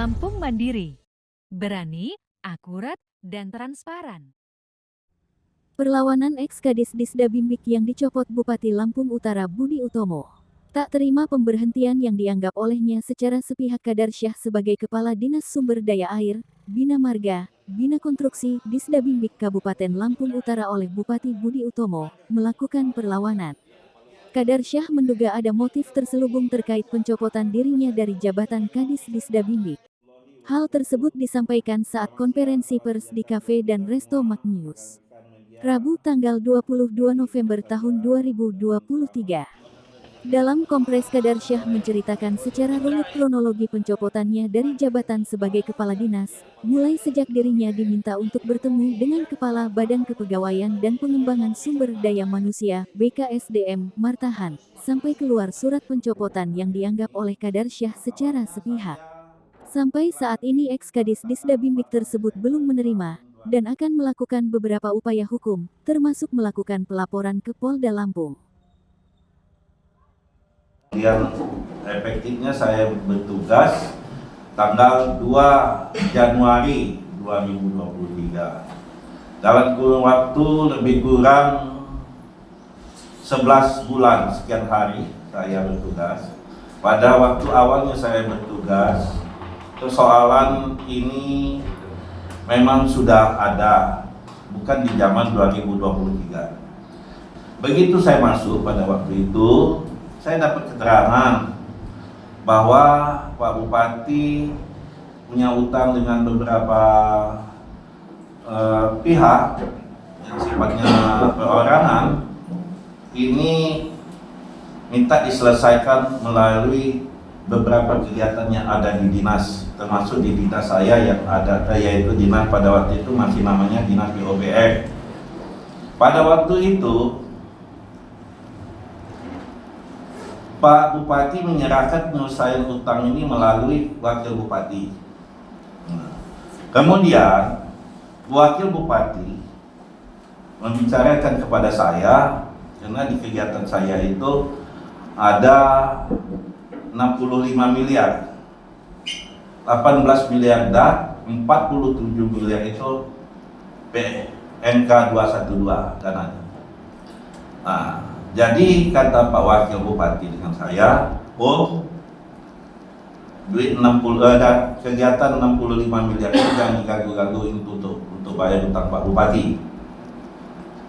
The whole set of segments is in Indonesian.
Lampung Mandiri. Berani, akurat, dan transparan. Perlawanan ex-Kadis Disda Bimbik yang dicopot Bupati Lampung Utara Budi Utomo. Tak terima pemberhentian yang dianggap olehnya secara sepihak Kadarsyah sebagai Kepala Dinas Sumber Daya Air, Bina Marga, Bina Konstruksi, Disda Bimbik Kabupaten Lampung Utara oleh Bupati Budi Utomo, melakukan perlawanan. Kadarsyah menduga ada motif terselubung terkait pencopotan dirinya dari jabatan Kadis Disda Bimbik. Hal tersebut disampaikan saat konferensi pers di Cafe dan Resto Magnius, Rabu tanggal 22 November tahun 2023. Dalam kompres Kadarsyah menceritakan secara runut kronologi pencopotannya dari jabatan sebagai kepala dinas, mulai sejak dirinya diminta untuk bertemu dengan Kepala Badan Kepegawaian dan Pengembangan Sumber Daya Manusia (BKSDM) Martahan, sampai keluar surat pencopotan yang dianggap oleh Kadarsyah secara sepihak. Sampai saat ini ex-Kadis Disda Bimbik tersebut belum menerima dan akan melakukan beberapa upaya hukum, termasuk melakukan pelaporan ke Polda Lampung. Yang efektifnya saya bertugas tanggal 2 Januari 2023. Dalam kurun waktu lebih kurang 11 bulan sekian hari saya bertugas. Pada waktu awalnya saya bertugas, persoalan ini memang sudah ada, bukan di zaman 2023. Begitu saya masuk pada waktu itu, saya dapat keterangan bahwa Pak Bupati punya utang dengan beberapa pihak yang sifatnya perorangan. Ini minta diselesaikan melalui beberapa kegiatan yang ada di dinas, termasuk di dinas saya yang ada, yaitu dinas pada waktu itu masih namanya Dinas PUPR. Pada waktu itu Pak Bupati menyerahkan penyelesaian utang ini melalui Wakil Bupati. Kemudian Wakil Bupati membicarakan kepada saya, karena di kegiatan saya itu ada 65 miliar, 18 miliar DAK, 47 miliar itu PNK 212 dananya. Nah, jadi kata Pak Wakil Bupati dengan saya, duit 60 ada kegiatan 65 miliar itu jangan diganggu-ganggu untuk bayar utang Pak Bupati.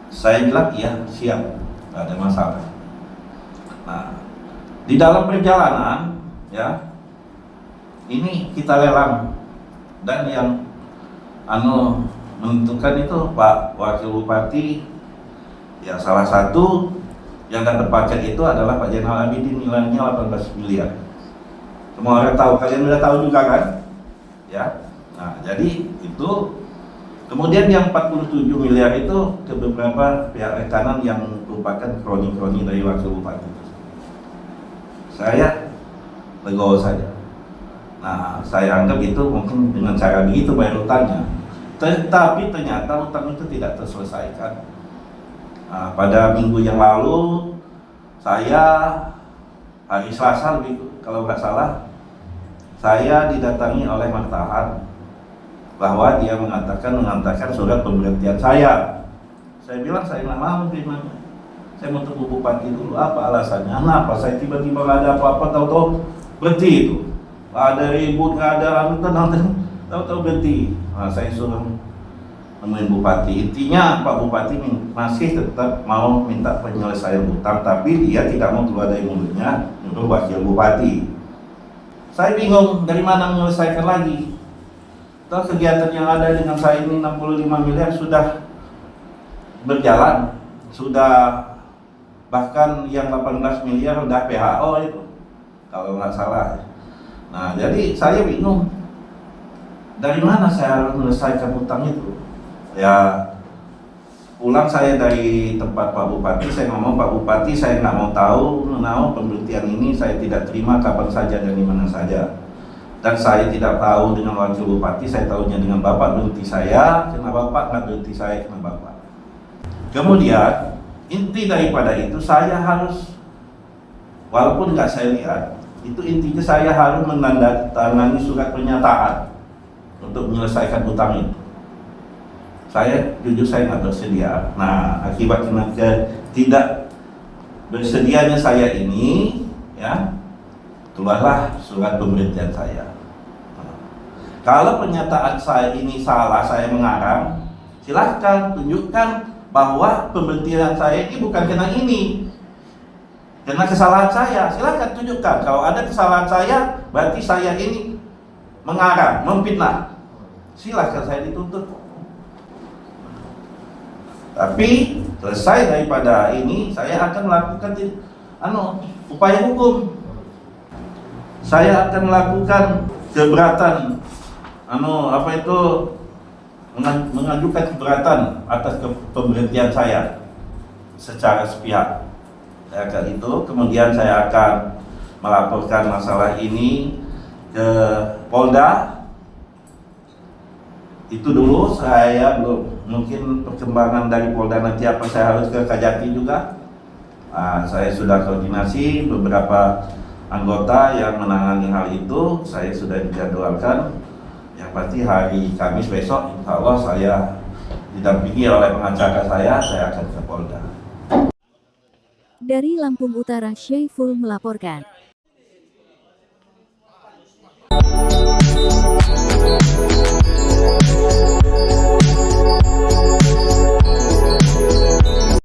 Saya bilang iya, siap, tidak ada masalah. Nah, di dalam perjalanan, ya, ini kita lelang dan yang menentukan itu Pak Wakil Bupati. Ya, salah satu yang dapat paket itu adalah Pak Zainal Abidin, nilainya 18 miliar. Semua orang tahu, kalian sudah tahu juga kan? Ya. Nah, jadi itu kemudian yang 47 miliar itu ke beberapa pihak rekanan yang merupakan kroni-kroni dari Wakil Bupati. Saya legowo saja. Nah, saya anggap itu mungkin dengan cara begitu bayar utangnya. Tetapi ternyata utang itu tidak terselesaikan. Nah, pada minggu yang lalu saya hari Selasa kalau nggak salah, saya didatangi oleh Martahan bahwa dia mengantarkan surat pemberhentian saya. Saya bilang saya nggak mau terimanya. Saya mau tunggu Bupati dulu. Apa alasannya? Kenapa saya tiba-tiba nggak ada apa-apa, tahu-tahu berhenti itu. Nggak ada ribut, nggak ada tenang, tahu-tahu berhenti. Nah, saya suruh nemuin Bupati. Intinya Pak Bupati masih tetap mau minta penyelesaian utang, tapi dia tidak mau keluar dari mulutnya untuk Wakil Bupati. Saya bingung dari mana menyelesaikan lagi. Toh kegiatan yang ada dengan saya ini 65 miliar sudah berjalan, sudah bahkan yang 18 miliar udah PHO itu kalau nggak salah. Nah, jadi saya bingung dari mana saya harus menyelesaikan utang itu. Ya, pulang saya dari tempat Pak Bupati, saya ngomong, Pak Bupati, saya nggak mau tahu pemberhentian ini, saya tidak terima kapan saja dan di mana saja. Dan saya tidak tahu dengan Wakil Bupati, saya tahunya dengan Bapak berhenti saya, karena Bapak nggak berhenti saya, karena Bapak. Kemudian inti daripada itu saya harus, walaupun nggak saya lihat, Itu intinya saya harus menandatangani surat pernyataan untuk menyelesaikan hutang itu. Saya jujur saya nggak bersedia. Nah, akibat tidak bersedianya saya ini, ya, keluarlah surat pemberhentian saya. Kalau pernyataan saya ini salah, saya mengarang, silahkan tunjukkan bahwa pemberhentian saya ini bukan karena ini, karena kesalahan saya. Silahkan tunjukkan. Kalau ada kesalahan saya, berarti saya ini mengarang, memfitnah. Silahkan saya dituntut. Tapi selesai daripada ini, saya akan melakukan upaya hukum. Saya akan melakukan keberatan, mengajukan keberatan atas pemberhentian saya secara sepihak. Saya akan itu, kemudian saya akan melaporkan masalah ini ke Polda. Itu dulu, saya belum, mungkin perkembangan dari Polda nanti apa, saya harus ke Kajati juga. Saya sudah koordinasi beberapa anggota yang menangani hal itu, saya sudah dijadwalkan. Yang pasti hari Kamis besok, insya Allah saya didampingi oleh pengacara saya akan ke Polda. Dari Lampung Utara, Syaiful melaporkan.